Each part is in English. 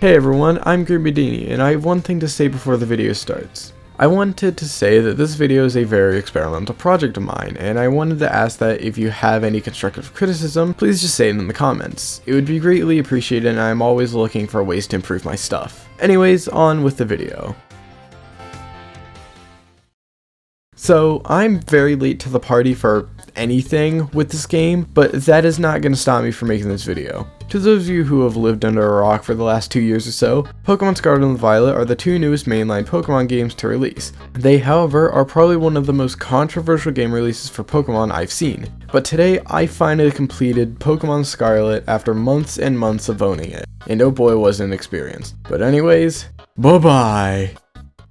Hey everyone, I'm Meadini, and I have one thing to say before the video starts. I wanted to say that this video is a very experimental project of mine, and I wanted to ask that if you have any constructive criticism, please just say it in the comments. It would be greatly appreciated, and I'm always looking for ways to improve my stuff. Anyways, on with the video. So, I'm very late to the party for anything with this game, but that is not going to stop me from making this video. To those of you who have lived under a rock for the last 2 years or so, Pokemon Scarlet and Violet are the two newest mainline Pokemon games to release. They, however, are probably one of the most controversial game releases for Pokemon I've seen. But today, I finally completed Pokemon Scarlet after months and months of owning it, and oh boy was it an experience. But anyways, bye-bye!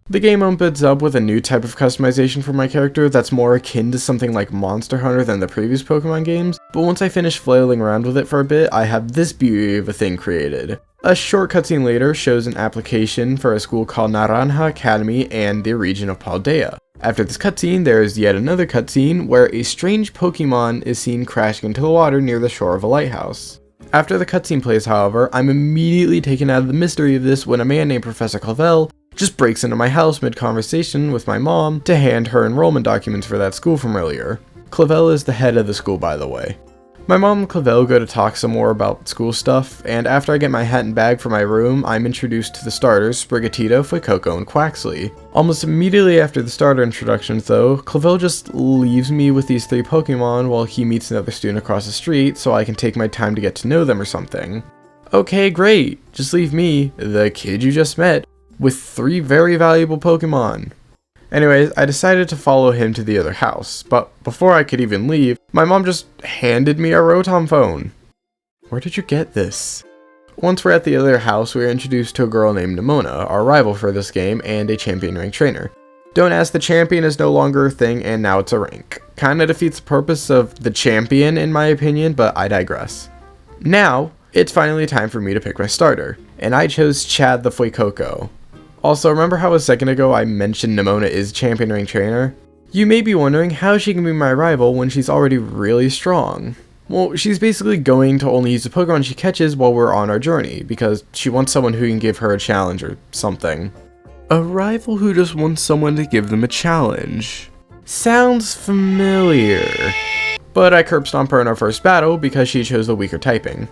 The game opens up with a new type of customization for my character that's more akin to something like Monster Hunter than the previous Pokemon games, but once I finish flailing around with it for a bit, I have this beauty of a thing created. A short cutscene later shows an application for a school called Naranja Academy and the region of Paldea. After this cutscene, there is yet another cutscene where a strange Pokemon is seen crashing into the water near the shore of a lighthouse. After the cutscene plays, however, I'm immediately taken out of the mystery of this when a man named Professor Clavel just breaks into my house mid-conversation with my mom to hand her enrollment documents for that school from earlier. Clavel is the head of the school, by the way. My mom and Clavel go to talk some more about school stuff, and after I get my hat and bag for my room, I'm introduced to the starters, Sprigatito, Fuecoco, and Quaxly. Almost immediately after the starter introductions though, Clavel just leaves me with these 3 Pokemon while he meets another student across the street so I can take my time to get to know them or something. Okay, great, just leave me, the kid you just met, with 3 very valuable Pokemon. Anyways, I decided to follow him to the other house, but before I could even leave, my mom just handed me a Rotom phone. Where did you get this? Once we're at the other house, we are introduced to a girl named Nimona, our rival for this game, and a champion rank trainer. Don't ask, the champion is no longer a thing, and now it's a rank. Kinda defeats the purpose of the champion in my opinion, but I digress. Now, it's finally time for me to pick my starter, and I chose Chad the Fuecoco. Also, remember how a second ago I mentioned Nimona is champion rank trainer? You may be wondering how she can be my rival when she's already really strong. Well, she's basically going to only use the Pokemon she catches while we're on our journey, because she wants someone who can give her a challenge or something. A rival who just wants someone to give them a challenge. Sounds familiar. But I curb stomp her in our first battle because she chose the weaker typing.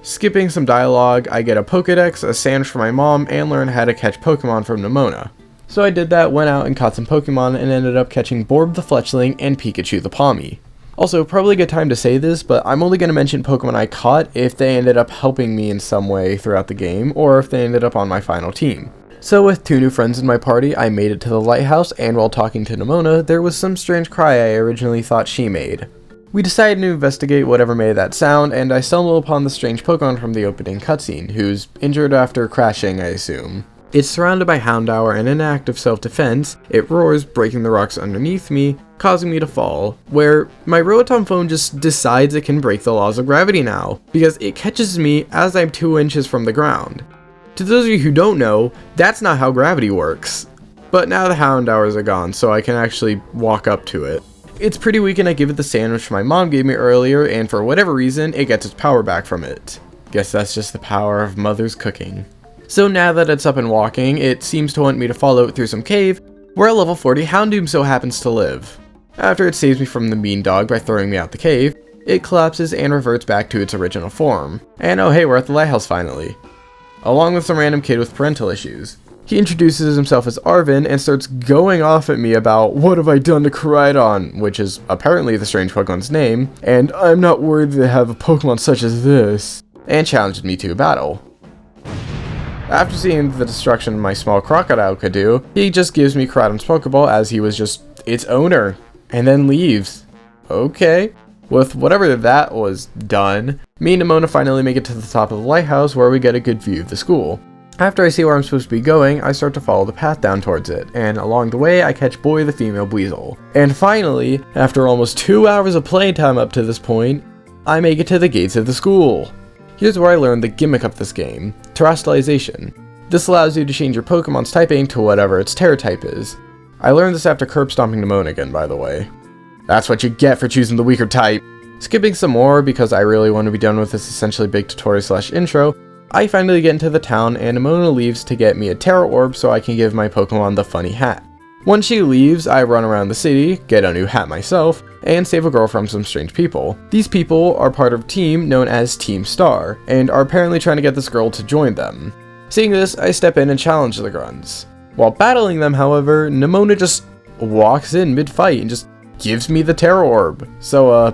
Skipping some dialogue, I get a Pokedex, a sandwich for my mom, and learn how to catch Pokemon from Nimona. So I did that, went out and caught some Pokemon, and ended up catching Borb the Fletchling and Pikachu the Pawmi. Also, probably a good time to say this, but I'm only going to mention Pokemon I caught if they ended up helping me in some way throughout the game, or if they ended up on my final team. So with 2 new friends in my party, I made it to the lighthouse, and while talking to Nimona, there was some strange cry I originally thought she made. We decided to investigate whatever made that sound, and I stumbled upon the strange Pokemon from the opening cutscene, who's injured after crashing, I assume. It's surrounded by Houndour, and in an act of self-defense, it roars, breaking the rocks underneath me, causing me to fall, where my Rotom phone just decides it can break the laws of gravity now, because it catches me as I'm 2 inches from the ground. To those of you who don't know, that's not how gravity works. But now the Houndours are gone, so I can actually walk up to it. It's pretty weak and I give it the sandwich my mom gave me earlier, and for whatever reason, it gets its power back from it. Guess that's just the power of mother's cooking. So now that it's up and walking, it seems to want me to follow it through some cave, where a level 40 Houndoom so happens to live. After it saves me from the mean dog by throwing me out the cave, it collapses and reverts back to its original form. And oh hey, we're at the lighthouse finally. Along with some random kid with parental issues. He introduces himself as Arvin and starts going off at me about what have I done to Koraidon, which is apparently the strange Pokemon's name, and I'm not worthy to have a Pokemon such as this, and challenges me to a battle. After seeing the destruction my small crocodile could do, he just gives me Koraidon's Pokeball as he was just its owner, and then leaves. Okay. With whatever that was done, me and Nimona finally make it to the top of the lighthouse where we get a good view of the school. After I see where I'm supposed to be going, I start to follow the path down towards it, and along the way I catch Boy the female Weasel. And finally, after almost 2 hours of playtime up to this point, I make it to the gates of the school. Here's where I learned the gimmick of this game, Terrestrialization. This allows you to change your Pokemon's typing to whatever its Terra type is. I learned this after curb stomping Nimona again, by the way. That's what you get for choosing the weaker type. Skipping some more because I really want to be done with this essentially big tutorial/intro, I finally get into the town and Nimona leaves to get me a Terra Orb so I can give my Pokemon the funny hat. Once she leaves, I run around the city, get a new hat myself, and save a girl from some strange people. These people are part of a team known as Team Star, and are apparently trying to get this girl to join them. Seeing this, I step in and challenge the grunts. While battling them, however, Nimona just walks in mid-fight and just gives me the Terra Orb. So,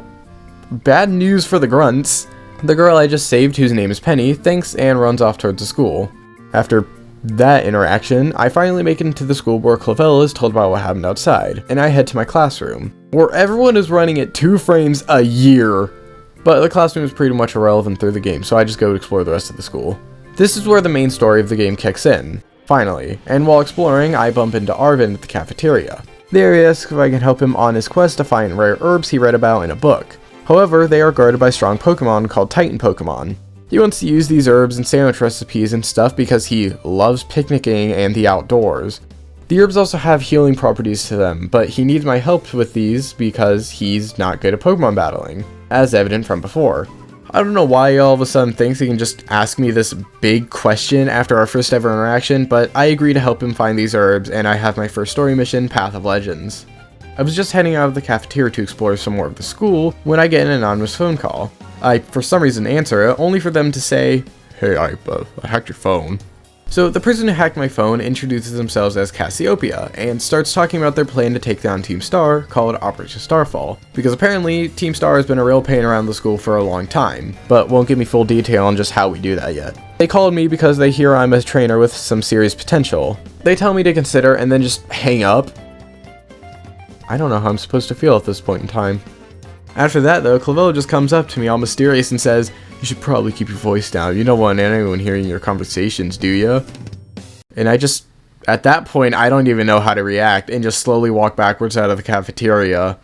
bad news for the grunts. The girl I just saved, whose name is Penny, thanks and runs off towards the school. After that interaction, I finally make it into the school where Clavella is told about what happened outside, and I head to my classroom, where everyone is running at 2 frames a year. But the classroom is pretty much irrelevant through the game, so I just go to explore the rest of the school. This is where the main story of the game kicks in, finally, and while exploring, I bump into Arvin at the cafeteria. There he asks if I can help him on his quest to find rare herbs he read about in a book. However, they are guarded by strong Pokemon called Titan Pokemon. He wants to use these herbs in sandwich recipes and stuff because he loves picnicking and the outdoors. The herbs also have healing properties to them, but he needs my help with these because he's not good at Pokemon battling, as evident from before. I don't know why he all of a sudden thinks he can just ask me this big question after our first ever interaction, but I agree to help him find these herbs, and I have my first story mission, Path of Legends. I was just heading out of the cafeteria to explore some more of the school when I get an anonymous phone call. I, for some reason, answer it, only for them to say, "Hey, I hacked your phone." So the person who hacked my phone introduces themselves as Cassiopeia, and starts talking about their plan to take down Team Star, called Operation Starfall, because apparently Team Star has been a real pain around the school for a long time, but won't give me full detail on just how we do that yet. They called me because they hear I'm a trainer with some serious potential. They tell me to consider and then just hang up. I don't know how I'm supposed to feel at this point in time. After that though, Clavella just comes up to me all mysterious and says, "You should probably keep your voice down. You don't want anyone hearing your conversations, do you?" And I just, at that point, I don't even know how to react and just slowly walk backwards out of the cafeteria.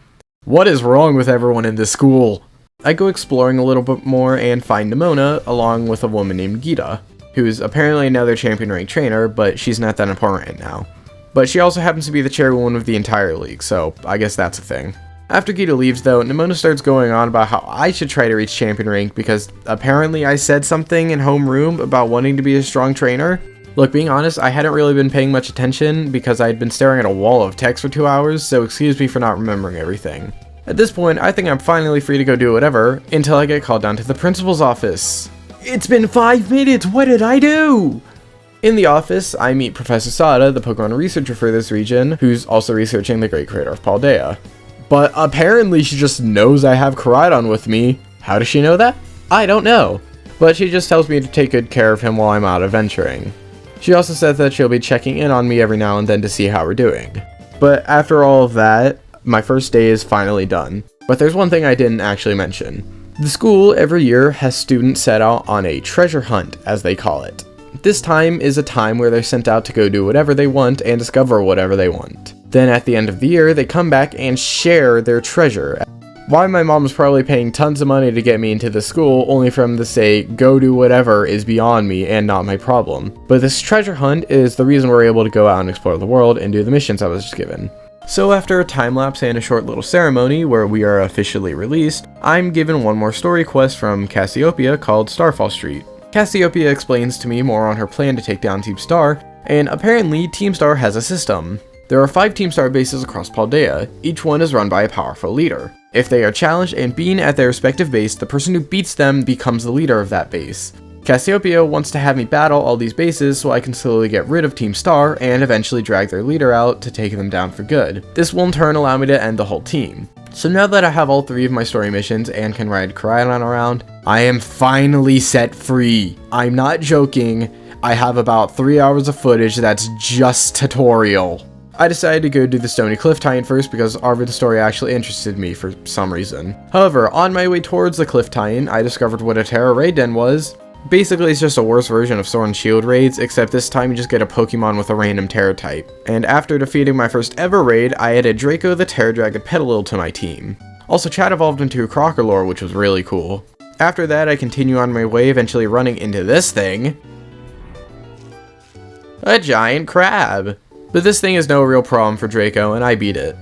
What is wrong with everyone in this school? I go exploring a little bit more and find Nimona along with a woman named Gita, who's apparently another champion rank trainer, but she's not that important right now. But she also happens to be the chairwoman of the entire league, so I guess that's a thing. After Gita leaves though, Nimona starts going on about how I should try to reach champion rank because apparently I said something in homeroom about wanting to be a strong trainer. Look, being honest, I hadn't really been paying much attention because I had been staring at a wall of text for 2 hours, so excuse me for not remembering everything. At this point, I think I'm finally free to go do whatever, until I get called down to the principal's office. It's been 5 minutes, what did I do? In the office, I meet Professor Sada, the Pokemon researcher for this region, who's also researching the great creator of Paldea. But apparently she just knows I have Koraidon with me. How does she know that? I don't know. But she just tells me to take good care of him while I'm out adventuring. She also says that she'll be checking in on me every now and then to see how we're doing. But after all of that, my first day is finally done. But there's one thing I didn't actually mention. The school every year has students set out on a treasure hunt, as they call it. This time is a time where they're sent out to go do whatever they want and discover whatever they want. Then at the end of the year, they come back and share their treasure. Why my mom was probably paying tons of money to get me into the school, only for them to say, "Go do whatever," is beyond me and not my problem. But this treasure hunt is the reason we're able to go out and explore the world and do the missions I was just given. So after a time lapse and a short little ceremony where we are officially released, I'm given one more story quest from Cassiopeia called Starfall Street. Cassiopeia explains to me more on her plan to take down Team Star, and apparently Team Star has a system. There are 5 Team Star bases across Paldea, each one is run by a powerful leader. If they are challenged and beaten at their respective base, the person who beats them becomes the leader of that base. Cassiopeia wants to have me battle all these bases so I can slowly get rid of Team Star and eventually drag their leader out to take them down for good. This will in turn allow me to end the whole team. So now that I have all 3 of my story missions and can ride Koraidon around, I am finally set free. I'm not joking, I have about 3 hours of footage that's just tutorial. I decided to go do the Stony Cliff Titan first because Arvid's story actually interested me for some reason. However, on my way towards the Cliff Titan, I discovered what a Terra Raid Den was. Basically, it's just a worse version of Sword and Shield raids, except this time you just get a Pokemon with a random Terra type. And after defeating my first ever raid, I added Draco the Terra Dragon Petalil to my team. Also, Chad evolved into a Crocodile, which was really cool. After that, I continue on my way, eventually running into this thing. A giant crab! But this thing is no real problem for Draco, and I beat it.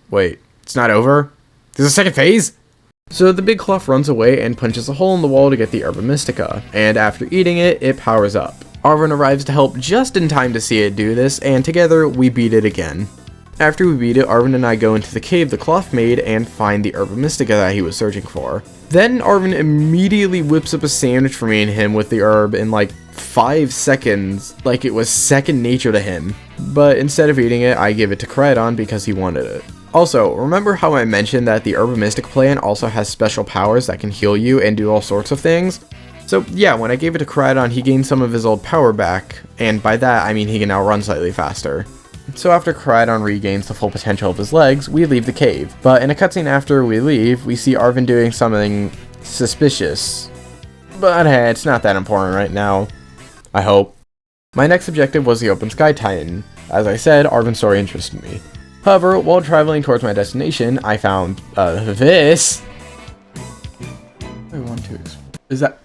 Wait, it's not over? There's a second phase? So the big Cloth runs away and punches a hole in the wall to get the Herba Mystica, and after eating it, it powers up. Arvin arrives to help just in time to see it do this, and together we beat it again. After we beat it, Arvin and I go into the cave the Cloth made and find the Herba Mystica that he was searching for. Then Arvin immediately whips up a sandwich for me and him with the herb in like 5 seconds, like it was second nature to him. But instead of eating it, I give it to Cridon because he wanted it. Also, remember how I mentioned that the Herba Mystic plant also has special powers that can heal you and do all sorts of things? So yeah, when I gave it to Cridon, he gained some of his old power back, and by that I mean he can now run slightly faster. So after Cridon regains the full potential of his legs, we leave the cave. But in a cutscene after we leave, we see Arvin doing something suspicious. But hey, it's not that important right now. I hope. My next objective was the Open Sky Titan. As I said, Arvin's story interested me. However, while traveling towards my destination, I found, this. Is that...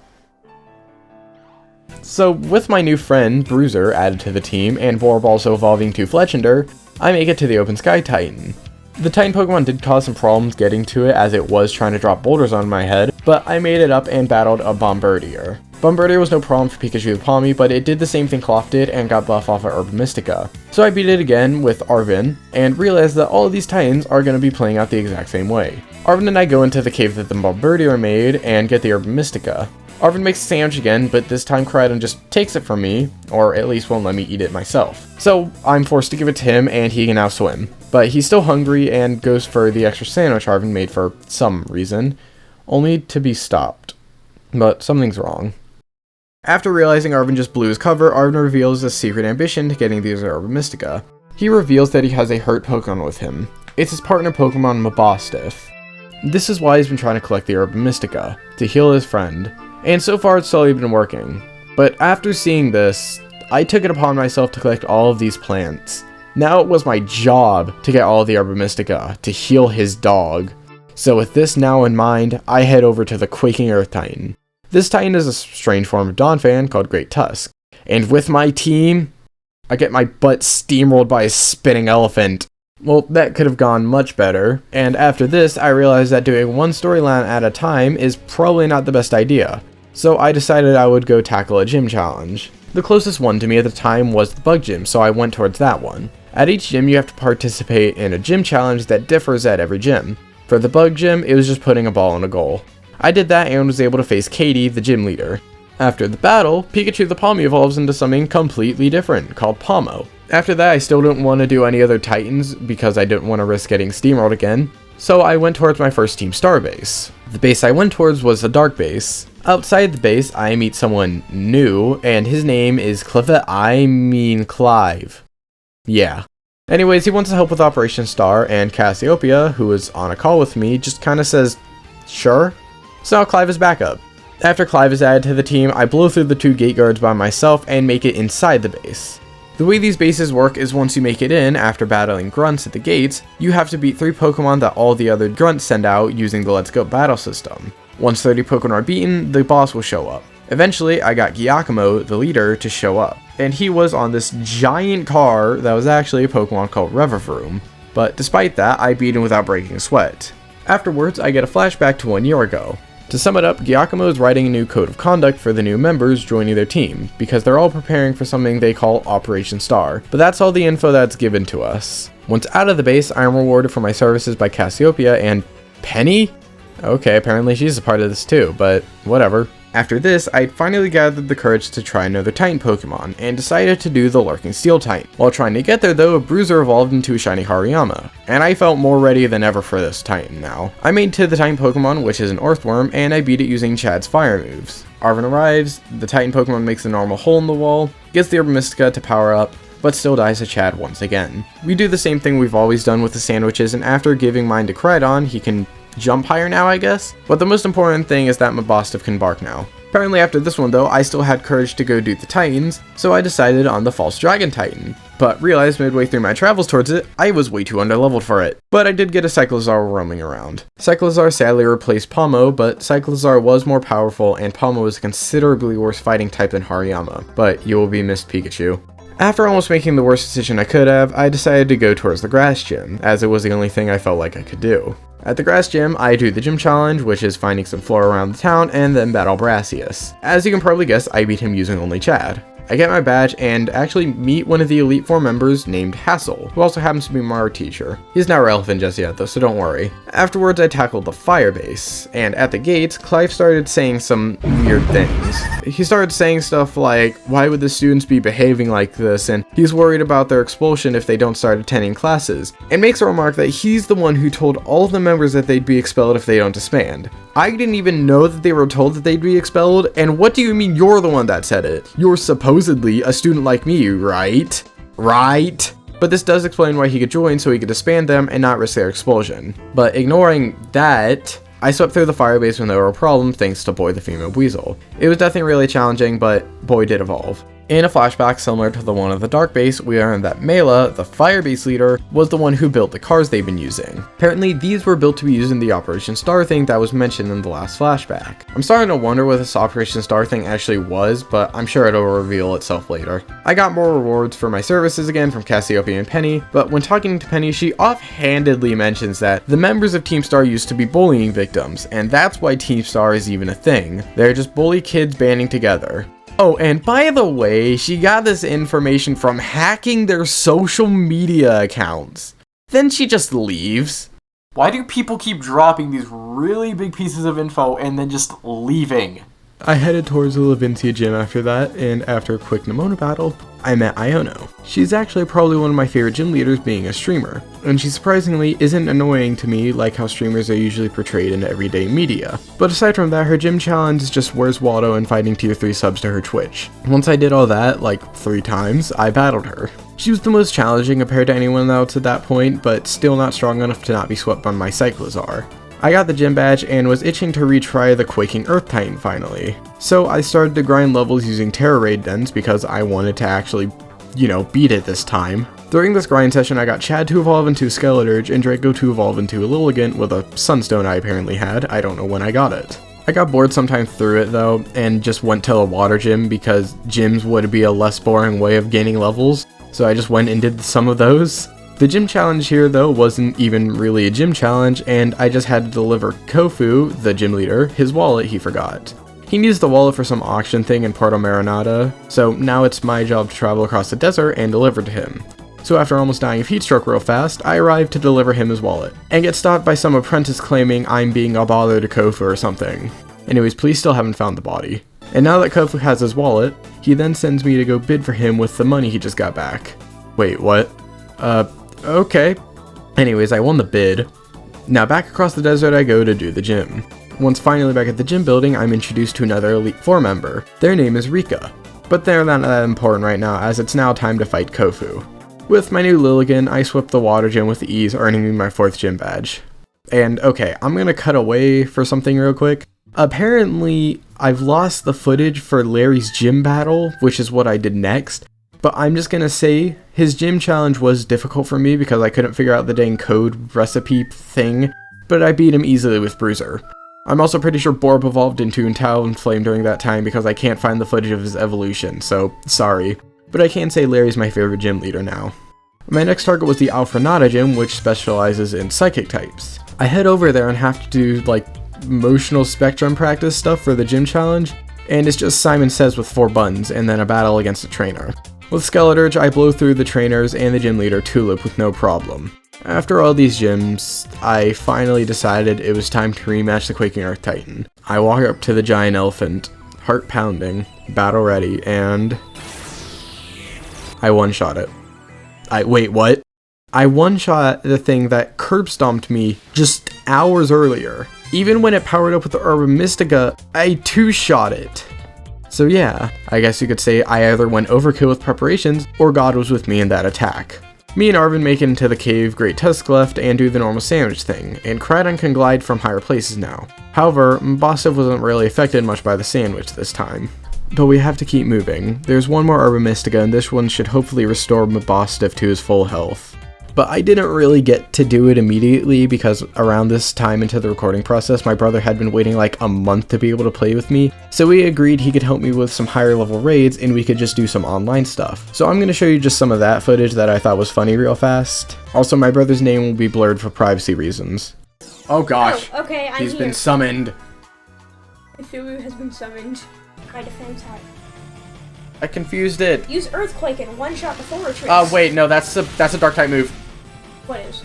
So, with my new friend, Bruiser, added to the team, and Vorb also evolving to Fletchender, I make it to the Open Sky Titan. The Titan Pokemon did cause some problems getting to it as it was trying to drop boulders on my head, but I made it up and battled a Bombardier. Bombardier was no problem for Pikachu the Palmy, but it did the same thing Cloth did and got buff off of Herba Mystica. So I beat it again with Arvin, and realized that all of these Titans are going to be playing out the exact same way. Arvin and I go into the cave that the Bombardier made and get the Herba Mystica. Arvin makes a sandwich again, but this time Cridon just takes it from me, or at least won't let me eat it myself. So I'm forced to give it to him and he can now swim. But he's still hungry and goes for the extra sandwich Arvin made for some reason, only to be stopped. But something's wrong. After realizing Arvin just blew his cover, Arvin reveals his secret ambition to getting the Herba Mystica. He reveals that he has a hurt Pokemon with him. It's his partner Pokemon Mabostiff. This is why he's been trying to collect the Herba Mystica, to heal his friend. And so far it's slowly been working. But after seeing this, I took it upon myself to collect all of these plants. Now it was my job to get all of the Herba Mystica, to heal his dog. So with this now in mind, I head over to the Quaking Earth Titan. This Titan is a strange form of Donphan called Great Tusk. And with my team, I get my butt steamrolled by a spinning elephant. Well, that could have gone much better, and after this, I realized that doing one storyline at a time is probably not the best idea. So I decided I would go tackle a gym challenge. The closest one to me at the time was the Bug Gym, so I went towards that one. At each gym, you have to participate in a gym challenge that differs at every gym. For the Bug Gym, it was just putting a ball in a goal. I did that and was able to face Katie, the gym leader. After the battle, Pikachu the Palmy evolves into something completely different, called Palmo. After that, I still didn't want to do any other Titans because I didn't want to risk getting steamrolled again, so I went towards my first Team Star base. The base I went towards was the Dark base. Outside the base, I meet someone new, and his name is Clive. Yeah. Anyways, he wants to help with Operation Star, and Cassiopeia, who was on a call with me, just kinda says, sure. So now Clive is back up. After Clive is added to the team, I blow through the 2 gate guards by myself and make it inside the base. The way these bases work is once you make it in, after battling grunts at the gates, you have to beat 3 Pokemon that all the other grunts send out using the Let's Go battle system. Once 30 Pokemon are beaten, the boss will show up. Eventually, I got Giacomo, the leader, to show up, and he was on this giant car that was actually a Pokemon called Revavroom. But despite that, I beat him without breaking a sweat. Afterwards, I get a flashback to 1 year ago. To sum it up, Giacomo is writing a new code of conduct for the new members joining their team, because they're all preparing for something they call Operation Star, but that's all the info that's given to us. Once out of the base, I am rewarded for my services by Cassiopeia and... Penny? Okay, apparently she's a part of this too, but whatever. After this, I finally gathered the courage to try another Titan Pokemon, and decided to do the Lurking Steel Titan. While trying to get there though, a Bruiser evolved into a shiny Hariyama, and I felt more ready than ever for this Titan now. I made to the Titan Pokemon, which is an Earthworm, and I beat it using Chad's fire moves. Arvin arrives, the Titan Pokemon makes a normal hole in the wall, gets the Herba Mystica to power up, but still dies to Chad once again. We do the same thing we've always done with the sandwiches, and after giving mine to Cridon, he can jump higher now, I guess? But the most important thing is that Mabostiff can bark now. Apparently after this one though, I still had courage to go do the Titans, so I decided on the False Dragon Titan. But realized midway through my travels towards it, I was way too underleveled for it. But I did get a Cyclizar roaming around. Cyclizar sadly replaced Palmo, but Cyclizar was more powerful and Palmo was a considerably worse fighting type than Hariyama. But you will be missed, Pikachu. After almost making the worst decision I could have, I decided to go towards the Grass Gym, as it was the only thing I felt like I could do. At the grass gym, I do the gym challenge, which is finding some flora around the town, and then battle Brassius. As you can probably guess, I beat him using only Chad. I get my badge and actually meet one of the Elite Four members named Hassel, who also happens to be my art teacher. He's not relevant just yet though, so don't worry. Afterwards, I tackled the fire base, and at the gates, Clive started saying some weird things. He started saying stuff like, why would the students be behaving like this, and he's worried about their expulsion if they don't start attending classes, and makes a remark that he's the one who told all of the members that they'd be expelled if they don't disband. I didn't even know that they were told that they'd be expelled, and what do you mean you're the one that said it? You're supposedly a student like me, right? Right? But this does explain why he could join so he could disband them and not risk their expulsion. But ignoring that, I swept through the fire base with no problem thanks to Boy the female weasel. It was definitely really challenging, but Boy did evolve. In a flashback similar to the one of the Dark Base, we learned that Mela, the fire base leader, was the one who built the cars they've been using. Apparently, these were built to be used in the Operation Star thing that was mentioned in the last flashback. I'm starting to wonder what this Operation Star thing actually was, but I'm sure it'll reveal itself later. I got more rewards for my services again from Cassiopeia and Penny, but when talking to Penny, she offhandedly mentions that the members of Team Star used to be bullying victims, and that's why Team Star is even a thing. They're just bully kids banding together. Oh, and by the way, she got this information from hacking their social media accounts. Then she just leaves. Why do people keep dropping these really big pieces of info and then just leaving? I headed towards the Levincia gym after that, and after a quick Nimona battle, I met Iono. She's actually probably one of my favorite gym leaders being a streamer, and she surprisingly isn't annoying to me like how streamers are usually portrayed in everyday media. But aside from that, her gym challenge is just Where's Waldo and fighting tier 3 subs to her Twitch. Once I did all that, like 3 times, I battled her. She was the most challenging compared to anyone else at that point, but still not strong enough to not be swept by my Cyclozar. I got the gym badge and was itching to retry the Quaking Earth Titan finally. So I started to grind levels using Terra Raid dens because I wanted to actually, beat it this time. During this grind session, I got Chad to evolve into Skeleturge and Draco to evolve into a Lilligant with a Sunstone I apparently had. I don't know when I got it. I got bored sometime through it though, and just went to the water gym because gyms would be a less boring way of gaining levels, so I just went and did some of those. The gym challenge here though wasn't even really a gym challenge, and I just had to deliver Kofu, the gym leader, his wallet he forgot. He needs the wallet for some auction thing in Puerto Marinada, so now it's my job to travel across the desert and deliver to him. So after almost dying of heat stroke real fast, I arrive to deliver him his wallet, and get stopped by some apprentice claiming I'm being a bother to Kofu or something. Anyways, police still haven't found the body. And now that Kofu has his wallet, he then sends me to go bid for him with the money he just got back. Wait, what? Okay. Anyways, I won the bid. Now back across the desert I go to do the gym. Once finally back at the gym building, I'm introduced to another Elite Four member. Their name is Rika. But they're not that important right now, as it's now time to fight Kofu. With my new Lilligan, I swept the water gym with ease, earning me my 4th gym badge. And okay, I'm gonna cut away for something real quick. Apparently, I've lost the footage for Larry's gym battle, which is what I did next. But I'm just gonna say, his gym challenge was difficult for me because I couldn't figure out the dang code recipe thing, but I beat him easily with Bruiser. I'm also pretty sure Borb evolved into Talonflame during that time because I can't find the footage of his evolution, so sorry. But I can say Larry's my favorite gym leader now. My next target was the Alfrenata gym, which specializes in psychic types. I head over there and have to do emotional spectrum practice stuff for the gym challenge, and it's just Simon Says with 4 buttons and then a battle against a trainer. With Skeleturge, I blow through the trainers and the gym leader Tulip with no problem. After all these gyms, I finally decided it was time to rematch the Quaking Earth Titan. I walk up to the giant elephant, heart pounding, battle ready, and I one-shot it. Wait, what? I one-shot the thing that curb stomped me just hours earlier. Even when it powered up with the Urban Mystica, I two-shot it. So yeah, I guess you could say I either went overkill with preparations, or God was with me in that attack. Me and Arvin make it into the cave, Great Tusk left, and do the normal sandwich thing, and Cridon can glide from higher places now. However, Mbostiv wasn't really affected much by the sandwich this time. But we have to keep moving. There's one more Urban Mystica, and this one should hopefully restore Mbostiv to his full health. But I didn't really get to do it immediately because around this time into the recording process, my brother had been waiting like a month to be able to play with me. So we agreed he could help me with some higher level raids and we could just do some online stuff. So I'm going to show you just some of that footage that I thought was funny real fast. Also, my brother's name will be blurred for privacy reasons. Oh gosh. Oh, okay, I'm He's here. been summoned. Cthulhu has been summoned. My defense hat. I confused it. Use Earthquake and one-shot the full retreat. Wait, no, that's a dark type move. What is?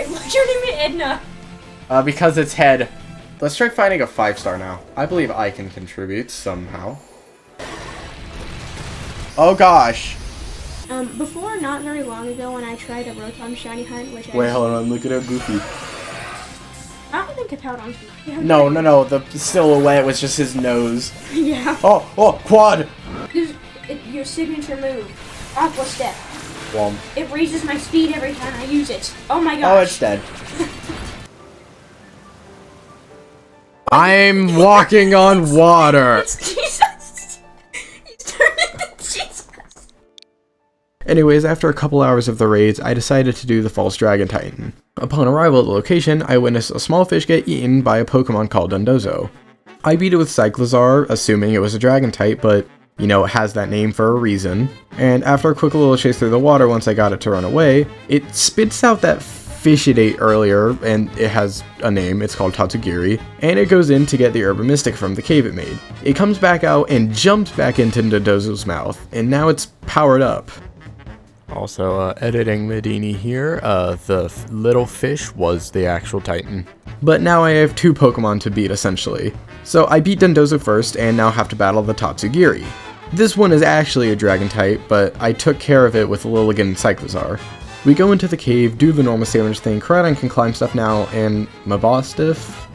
What's your name, Edna? Because it's head. Let's try finding a 5-star now. I believe I can contribute somehow. Oh gosh. Before, not very long ago, when I tried a Rotom Shiny Hunt, which Wait, hold on, look at how goofy. I don't think Hippowdon's goofy. No, the silhouette was just his nose. Yeah. Oh, quad! Your signature move, Aqua Step. Well, it raises my speed every time I use it. Oh my gosh. Oh, it's dead. I'm walking on water! It's Jesus! He's turned into Jesus! Anyways, after a couple hours of the raids, I decided to do the False Dragon Titan. Upon arrival at the location, I witnessed a small fish get eaten by a Pokemon called Dondozo. I beat it with Cyclizar, assuming it was a Dragon type, but, you know, it has that name for a reason. And after a quick little chase through the water once I got it to run away, it spits out that fish it ate earlier, and it has a name, it's called Tatsugiri, and it goes in to get the Herb Mystic from the cave it made. It comes back out and jumps back into Dondozo's mouth, and now it's powered up. Also, editing Meadini here, the little fish was the actual Titan. But now I have 2 Pokemon to beat, essentially. So I beat Dondozo first, and now have to battle the Tatsugiri. This one is actually a Dragon type, but I took care of it with Lilligant and Cyclizar. We go into the cave, do the normal sandwich thing, Koraidon can climb stuff now, and Mabostiff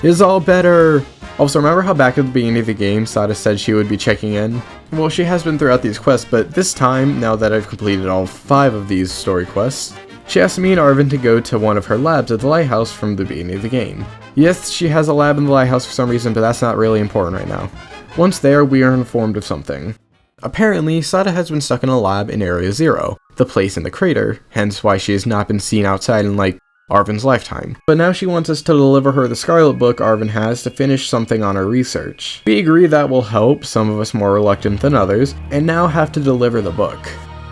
is all better! Also, remember how back at the beginning of the game, Sada said she would be checking in? Well, she has been throughout these quests, but this time, now that I've completed all 5 of these story quests, she asked me and Arvin to go to one of her labs at the lighthouse from the beginning of the game. Yes, she has a lab in the lighthouse for some reason, but that's not really important right now. Once there, we are informed of something. Apparently, Sada has been stuck in a lab in Area 0, the place in the crater, hence why she has not been seen outside in, like, Arvin's lifetime. But now she wants us to deliver her the Scarlet book Arvin has to finish something on her research. We agree that will help, some of us more reluctant than others, and now have to deliver the book.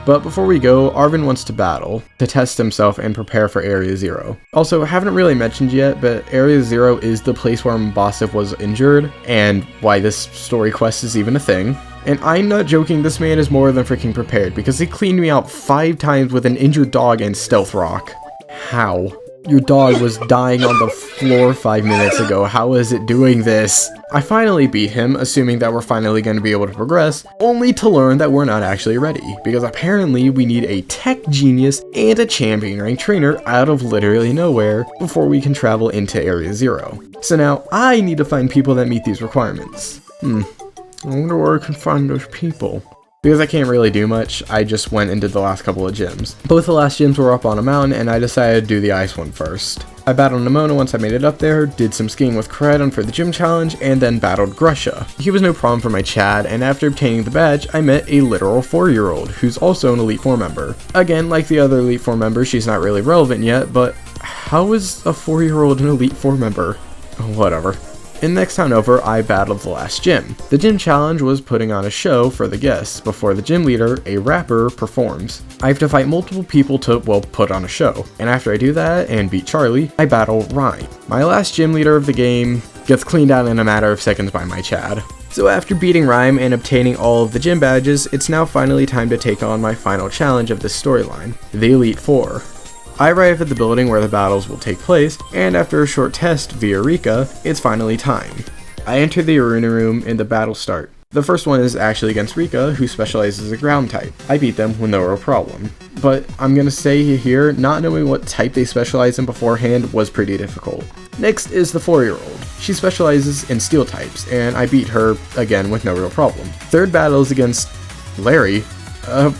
But before we go, Arvin wants to battle, to test himself and prepare for Area 0. Also, I haven't really mentioned yet, but Area 0 is the place where Mabostiff was injured, and why this story quest is even a thing. And I'm not joking, this man is more than freaking prepared, because he cleaned me out 5 times with an injured dog and Stealth Rock. How? Your dog was dying on the floor 5 minutes ago, how is it doing this? I finally beat him, assuming that we're finally going to be able to progress, only to learn that we're not actually ready, because apparently we need a tech genius and a champion rank trainer out of literally nowhere before we can travel into Area 0. So now I need to find people that meet these requirements. I wonder where I can find those people. Because I can't really do much, I just went and did the last couple of gyms. Both the last gyms were up on a mountain, and I decided to do the ice one first. I battled Nemona once I made it up there, did some skiing with Koraidon for the gym challenge, and then battled Grusha. He was no problem for my Chad, and after obtaining the badge, I met a literal 4-year-old, who's also an Elite 4 member. Again, like the other Elite 4 members, she's not really relevant yet, but how is a 4-year-old an Elite 4 member? Whatever. In the next town over, I battled the last gym. The gym challenge was putting on a show for the guests before the gym leader, a rapper, performs. I have to fight multiple people to, well, put on a show. And after I do that and beat Charlie, I battle Ryan. My last gym leader of the game gets cleaned out in a matter of seconds by my Chad. So after beating Rhyme and obtaining all of the gym badges, it's now finally time to take on my final challenge of this storyline, the Elite 4. I arrive at the building where the battles will take place, and after a short test via Rika, it's finally time. I enter the arena room and the battles start. The first one is actually against Rika, who specializes as a ground type. I beat them with no real problem. But I'm gonna say here, not knowing what type they specialize in beforehand was pretty difficult. Next is the 4-year-old. She specializes in steel types, and I beat her, again, with no real problem. Third battle is against Larry.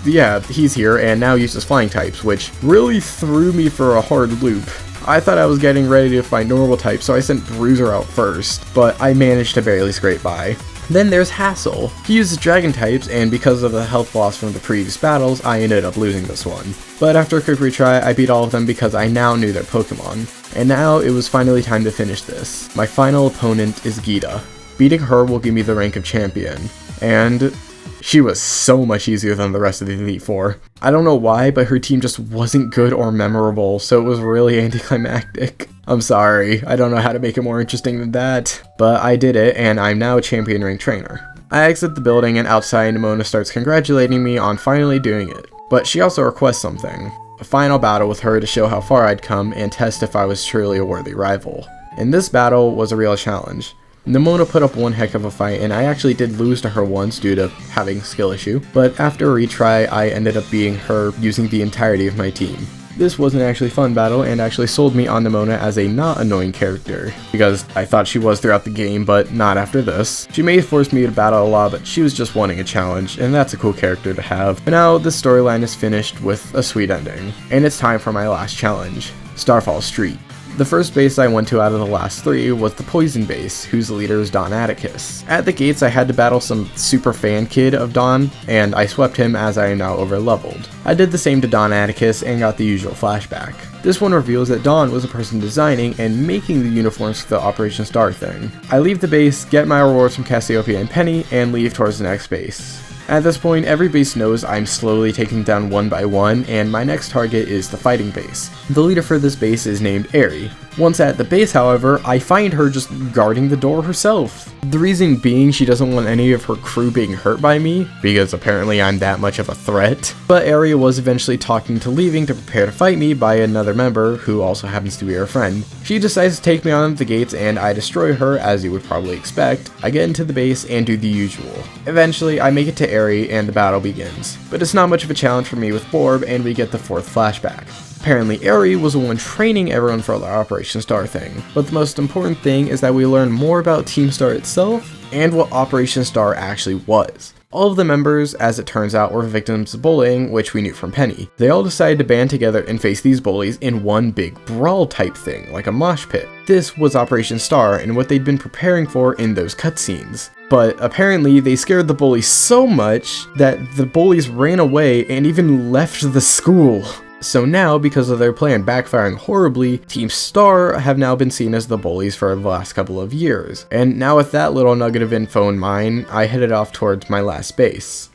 Yeah, he's here and now uses flying types, which really threw me for a hard loop. I thought I was getting ready to fight normal types, so I sent Bruiser out first, but I managed to barely scrape by. Then there's Hassel. He uses dragon types, and because of the health loss from the previous battles, I ended up losing this one. But after a quick retry, I beat all of them because I now knew their Pokemon. And now it was finally time to finish this. My final opponent is Geeta. Beating her will give me the rank of champion. And She was so much easier than the rest of the Elite Four. I don't know why, but her team just wasn't good or memorable, so it was really anticlimactic. I'm sorry, I don't know how to make it more interesting than that. But I did it, and I'm now a champion rank trainer. I exit the building, and outside Nimona starts congratulating me on finally doing it. But she also requests something. A final battle with her to show how far I'd come and test if I was truly a worthy rival. And this battle was a real challenge. Nimona put up one heck of a fight, and I actually did lose to her once due to having a skill issue, but after a retry I ended up beating her using the entirety of my team. This was an actually fun battle and actually sold me on Nimona as a not annoying character, because I thought she was throughout the game, but not after this. She may force me to battle a lot, but she was just wanting a challenge, and that's a cool character to have. But now the storyline is finished with a sweet ending, and it's time for my last challenge, Starfall Street. The first base I went to out of the last three was the Poison base, whose leader is Don Atticus. At the gates I had to battle some super fan kid of Don, and I swept him as I am now over leveled. I did the same to Don Atticus and got the usual flashback. This one reveals that Don was a person designing and making the uniforms for the Operation Star thing. I leave the base, get my rewards from Cassiopeia and Penny, and leave towards the next base. At this point, every base knows I'm slowly taking down one by one, and my next target is the fighting base. The leader for this base is named Aerie. Once at the base, however, I find her just guarding the door herself. The reason being she doesn't want any of her crew being hurt by me, because apparently I'm that much of a threat. But Aerie was eventually talking to leaving to prepare to fight me by another member, who also happens to be her friend. She decides to take me on the gates and I destroy her, as you would probably expect. I get into the base and do the usual. Eventually, I make it to Aerie and the battle begins. But it's not much of a challenge for me with Borb, and we get the fourth flashback. Apparently, Aerie was the one training everyone for the Operation Star thing, but the most important thing is that we learn more about Team Star itself and what Operation Star actually was. All of the members, as it turns out, were victims of bullying, which we knew from Penny. They all decided to band together and face these bullies in one big brawl type thing, like a mosh pit. This was Operation Star and what they'd been preparing for in those cutscenes. But apparently they scared the bullies so much that the bullies ran away and even left the school. So now, because of their plan backfiring horribly, Team Star have now been seen as the bullies for the last couple of years. And now with that little nugget of info in mind, I headed off towards my last base,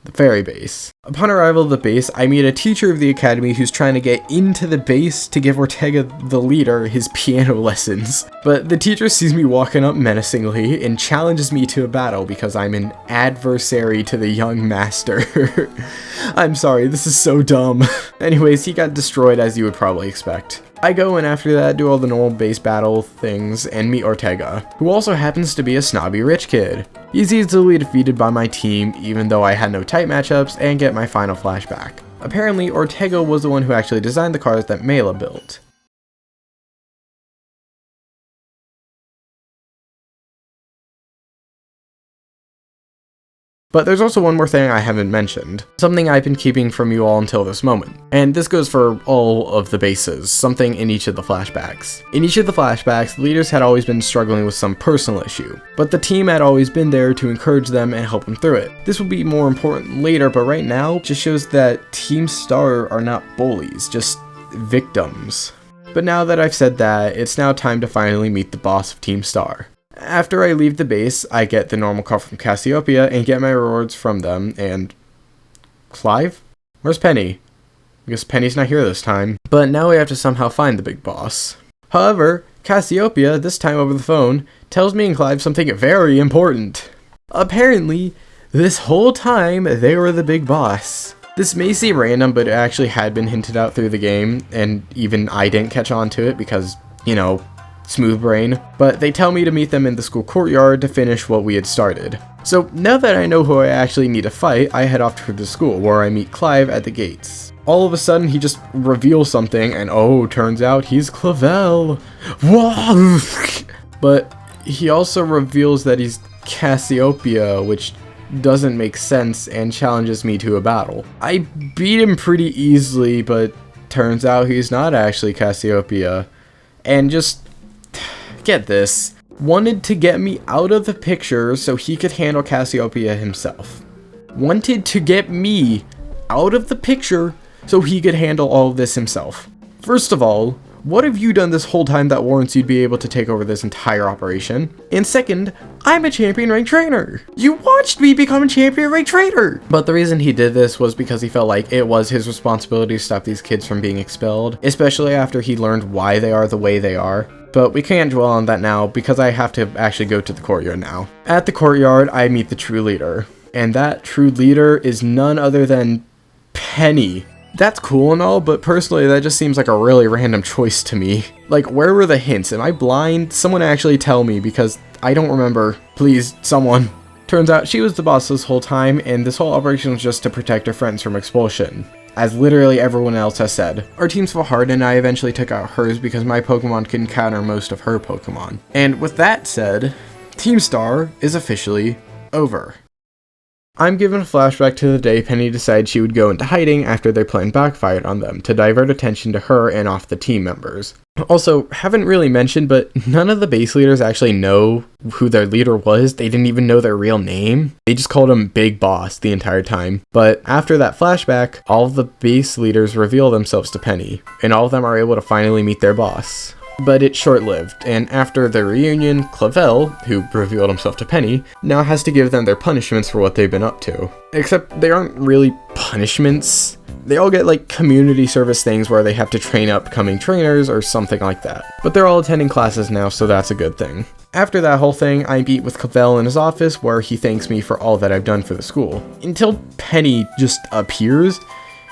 the fairy base. Upon arrival at the base, I meet a teacher of the academy who's trying to get into the base to give Ortega, the leader, his piano lessons. But the teacher sees me walking up menacingly and challenges me to a battle because I'm an adversary to the young master. I'm sorry, this is so dumb. Anyways, he got destroyed as you would probably expect. I go and after that do all the normal base battle things and meet Ortega, who also happens to be a snobby rich kid. He's easily defeated by my team even though I had no tight matchups, and get my final flashback. Apparently, Ortega was the one who actually designed the cars that Mela built. But there's also one more thing I haven't mentioned, something I've been keeping from you all until this moment. And this goes for all of the bases, something in each of the flashbacks. In each of the flashbacks, the leaders had always been struggling with some personal issue, but the team had always been there to encourage them and help them through it. This will be more important later, but right now, it just shows that Team Star are not bullies, just victims. But now that I've said that, it's now time to finally meet the boss of Team Star. After I leave the base, I get the normal call from Cassiopeia and get my rewards from them, and Clive? Where's Penny? I guess Penny's not here this time. But now we have to somehow find the big boss. However, Cassiopeia, this time over the phone, tells me and Clive something very important. Apparently, this whole time, they were the big boss. This may seem random, but it actually had been hinted out through the game, and even I didn't catch on to it because, you know, smooth brain, but they tell me to meet them in the school courtyard to finish what we had started. So now that I know who I actually need to fight, I head off to the school where I meet Clive at the gates. All of a sudden he just reveals something and oh, turns out he's Clavel. Whoa! But he also reveals that he's Cassiopeia, which doesn't make sense, and challenges me to a battle. I beat him pretty easily, but turns out he's not actually Cassiopeia. And just get this, wanted to get me out of the picture so he could handle Cassiopeia himself. Wanted to get me out of the picture so he could handle all of this himself. First of all, what have you done this whole time that warrants you'd be able to take over this entire operation? And second, I'm a champion rank trainer. You watched me become a champion rank trainer. But the reason he did this was because he felt like it was his responsibility to stop these kids from being expelled, especially after he learned why they are the way they are. But we can't dwell on that now because I have to actually go to the courtyard now. At the courtyard, I meet the true leader. And that true leader is none other than Penny. That's cool and all, but personally that just seems like a really random choice to me. Like, where were the hints? Am I blind? Someone actually tell me, because I don't remember. Please, someone. Turns out she was the boss this whole time, and this whole operation was just to protect her friends from expulsion. As literally everyone else has said. Our teams fought hard and I eventually took out hers because my Pokemon can counter most of her Pokemon. And with that said, Team Star is officially over. I'm given a flashback to the day Penny decided she would go into hiding after their plan backfired on them to divert attention to her and off the team members. Also, haven't really mentioned, but none of the base leaders actually know who their leader was. They didn't even know their real name. They just called him Big Boss the entire time. But after that flashback, all of the base leaders reveal themselves to Penny, and all of them are able to finally meet their boss. But it's short-lived, and after their reunion, Clavel, who revealed himself to Penny, now has to give them their punishments for what they've been up to. Except they aren't really punishments. They all get like community service things where they have to train upcoming trainers or something like that. But they're all attending classes now, so that's a good thing. After that whole thing, I meet with Clavel in his office where he thanks me for all that I've done for the school. Until Penny just appears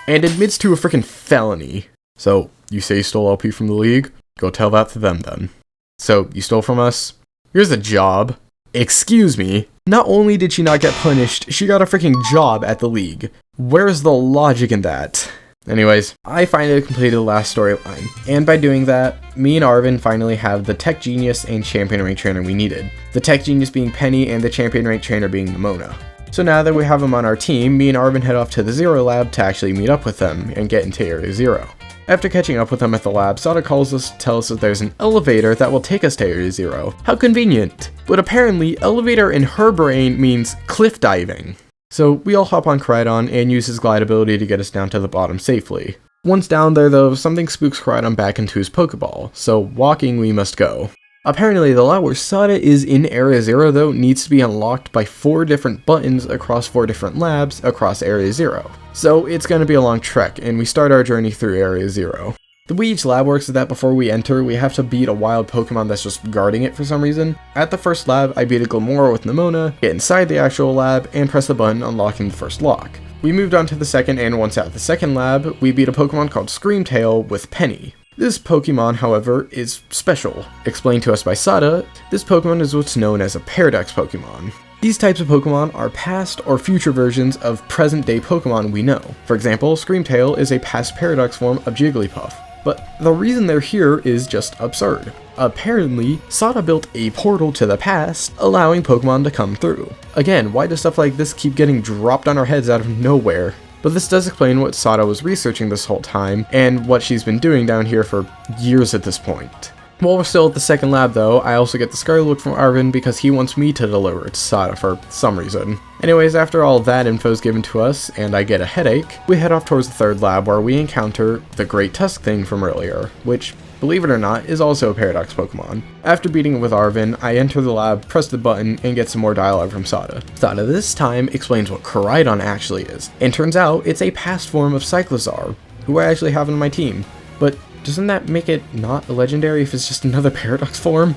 and admits to a freaking felony. So, you say you stole LP from the league? Go tell that to them then. So, you stole from us? Here's a job. Excuse me. Not only did she not get punished, she got a freaking job at the league. Where's the logic in that? Anyways, I finally completed the last storyline, and by doing that, me and Arvin finally have the Tech Genius and Champion Rank Trainer we needed. The Tech Genius being Penny and the Champion Rank Trainer being Nimona. So now that we have them on our team, me and Arvin head off to the Zero Lab to actually meet up with them and get into Area Zero. After catching up with them at the lab, Sada calls us to tell us that there's an elevator that will take us to Area Zero. How convenient! But apparently, elevator in her brain means cliff diving. So we all hop on Crydon and use his glide ability to get us down to the bottom safely. Once down there though, something spooks Crydon back into his Pokeball, so walking we must go. Apparently the lab where Sada is in Area Zero though needs to be unlocked by 4 different buttons across 4 different labs across Area Zero. So it's going to be a long trek, and we start our journey through Area Zero. The way each lab works is that before we enter, we have to beat a wild Pokemon that's just guarding it for some reason. At the first lab, I beat a Glamora with Nimona, get inside the actual lab, and press the button unlocking the first lock. We moved on to the second, and once at the second lab, we beat a Pokemon called Screamtail with Penny. This Pokemon, however, is special. Explained to us by Sada, this Pokemon is what's known as a Paradox Pokemon. These types of Pokemon are past or future versions of present-day Pokemon we know. For example, Screamtail is a past Paradox form of Jigglypuff. But the reason they're here is just absurd. Apparently, Sada built a portal to the past, allowing Pokemon to come through. Again, why does stuff like this keep getting dropped on our heads out of nowhere? But this does explain what Sada was researching this whole time, and what she's been doing down here for years at this point. While we're still at the second lab though, I also get the Scarlet look from Arvin because he wants me to deliver it to Sada for some reason. Anyways, after all that info is given to us, and I get a headache, we head off towards the third lab where we encounter the Great Tusk thing from earlier, which, believe it or not, is also a Paradox Pokemon. After beating it with Arvin, I enter the lab, press the button, and get some more dialogue from Sada. Sada this time explains what Koraidon actually is, and turns out it's a past form of Cyclizar, who I actually have on my team. But doesn't that make it not a legendary if it's just another Paradox form?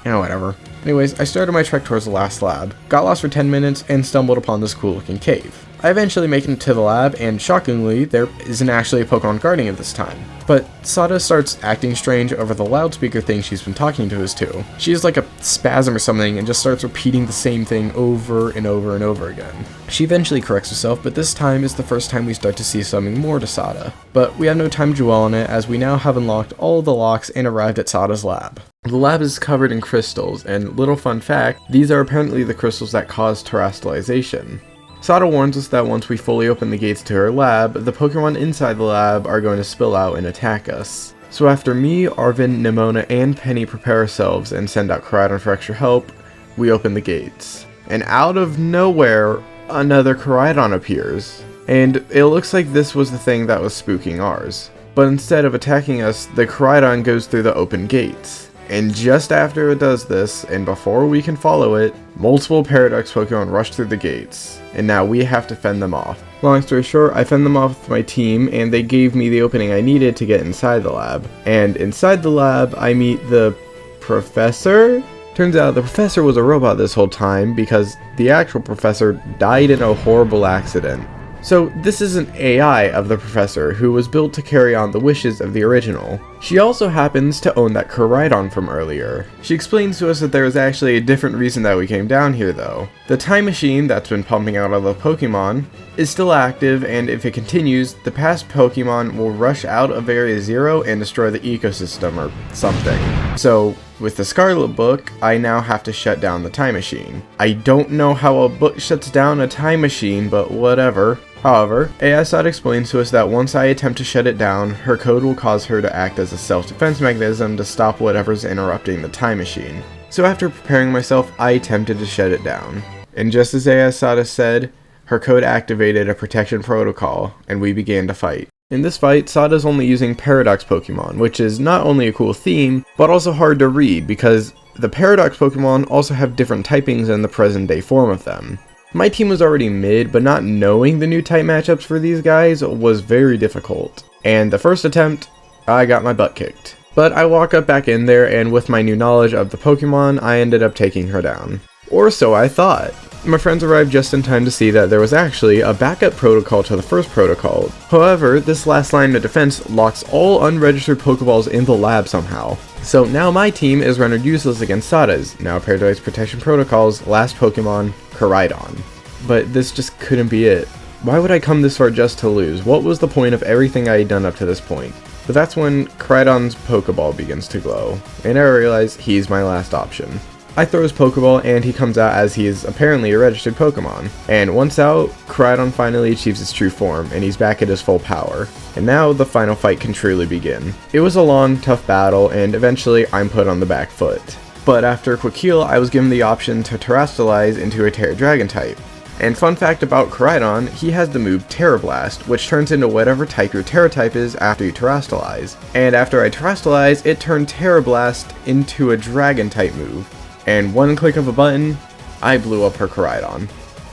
Whatever. Anyways, I started my trek towards the last lab, got lost for 10 minutes, and stumbled upon this cool looking cave. I eventually make it to the lab, and shockingly, there isn't actually a Pokemon guarding it this time. But Sada starts acting strange over the loudspeaker thing she's been talking to us to. She has like a spasm or something and just starts repeating the same thing over and over and over again. She eventually corrects herself, but this time is the first time we start to see something more to Sada. But we have no time to dwell on it as we now have unlocked all the locks and arrived at Sada's lab. The lab is covered in crystals, and little fun fact, these are apparently the crystals that cause terrestrialization. Sada warns us that once we fully open the gates to her lab, the Pokemon inside the lab are going to spill out and attack us. So after me, Arvin, Nimona, and Penny prepare ourselves and send out Koraidon for extra help, we open the gates. And out of nowhere, another Koraidon appears. And it looks like this was the thing that was spooking ours. But instead of attacking us, the Koraidon goes through the open gates. And just after it does this, and before we can follow it, multiple Paradox Pokemon rush through the gates, and now we have to fend them off. Long story short, I fend them off with my team, and they gave me the opening I needed to get inside the lab. And inside the lab, I meet the professor? Turns out the professor was a robot this whole time because the actual professor died in a horrible accident. So this is an AI of the professor who was built to carry on the wishes of the original. She also happens to own that Koraidon from earlier. She explains to us that there is actually a different reason that we came down here though. The time machine that's been pumping out all the Pokemon is still active, and if it continues, the past Pokemon will rush out of Area 0 and destroy the ecosystem or something. So with the Scarlet book, I now have to shut down the time machine. I don't know how a book shuts down a time machine, but whatever. However, AISOT explains to us that once I attempt to shut it down, her code will cause her to act as a self-defense mechanism to stop whatever's interrupting the time machine. So after preparing myself, I attempted to shut it down. And just as AISOT said, her code activated a protection protocol, and we began to fight. In this fight, Sada's only using Paradox Pokemon, which is not only a cool theme, but also hard to read because the Paradox Pokemon also have different typings than the present day form of them. My team was already mid, but not knowing the new type matchups for these guys was very difficult. And the first attempt, I got my butt kicked. But I walk up back in there, and with my new knowledge of the Pokemon, I ended up taking her down. Or so I thought. My friends arrived just in time to see that there was actually a backup protocol to the first protocol. However, this last line of defense locks all unregistered Pokeballs in the lab somehow. So now my team is rendered useless against Sada's, now Paradox Protection Protocol's last Pokemon, Koraidon. But this just couldn't be it. Why would I come this far just to lose? What was the point of everything I had done up to this point? But that's when Koraidon's Pokeball begins to glow, and I realize he's my last option. I throw his Pokeball and he comes out as he is apparently a registered Pokemon. And once out, Koraidon finally achieves its true form and he's back at his full power. And now the final fight can truly begin. It was a long, tough battle and eventually I'm put on the back foot. But after a quick heal, I was given the option to Terastallize into a Terra Dragon type. And fun fact about Koraidon, he has the move Terra Blast, which turns into whatever type your Terra type is after you Terastallize. And after I Terastallize, it turned Terra Blast into a Dragon type move. And one click of a button, I blew up her Koraidon.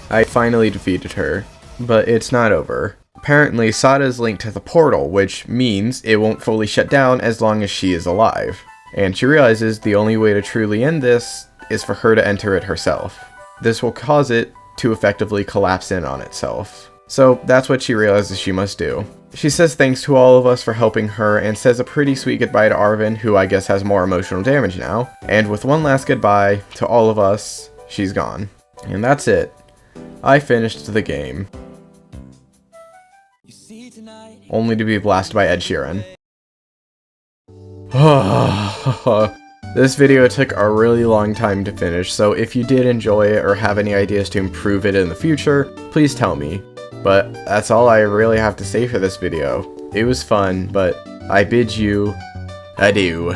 I finally defeated her, but it's not over. Apparently, Sada is linked to the portal, which means it won't fully shut down as long as she is alive. And she realizes the only way to truly end this is for her to enter it herself. This will cause it to effectively collapse in on itself. So that's what she realizes she must do. She says thanks to all of us for helping her and says a pretty sweet goodbye to Arvin, who I guess has more emotional damage now. And with one last goodbye to all of us, she's gone. And that's it. I finished the game. Only to be blasted by Ed Sheeran. This video took a really long time to finish, so if you did enjoy it or have any ideas to improve it in the future, please tell me. But that's all I really have to say for this video. It was fun, but I bid you adieu.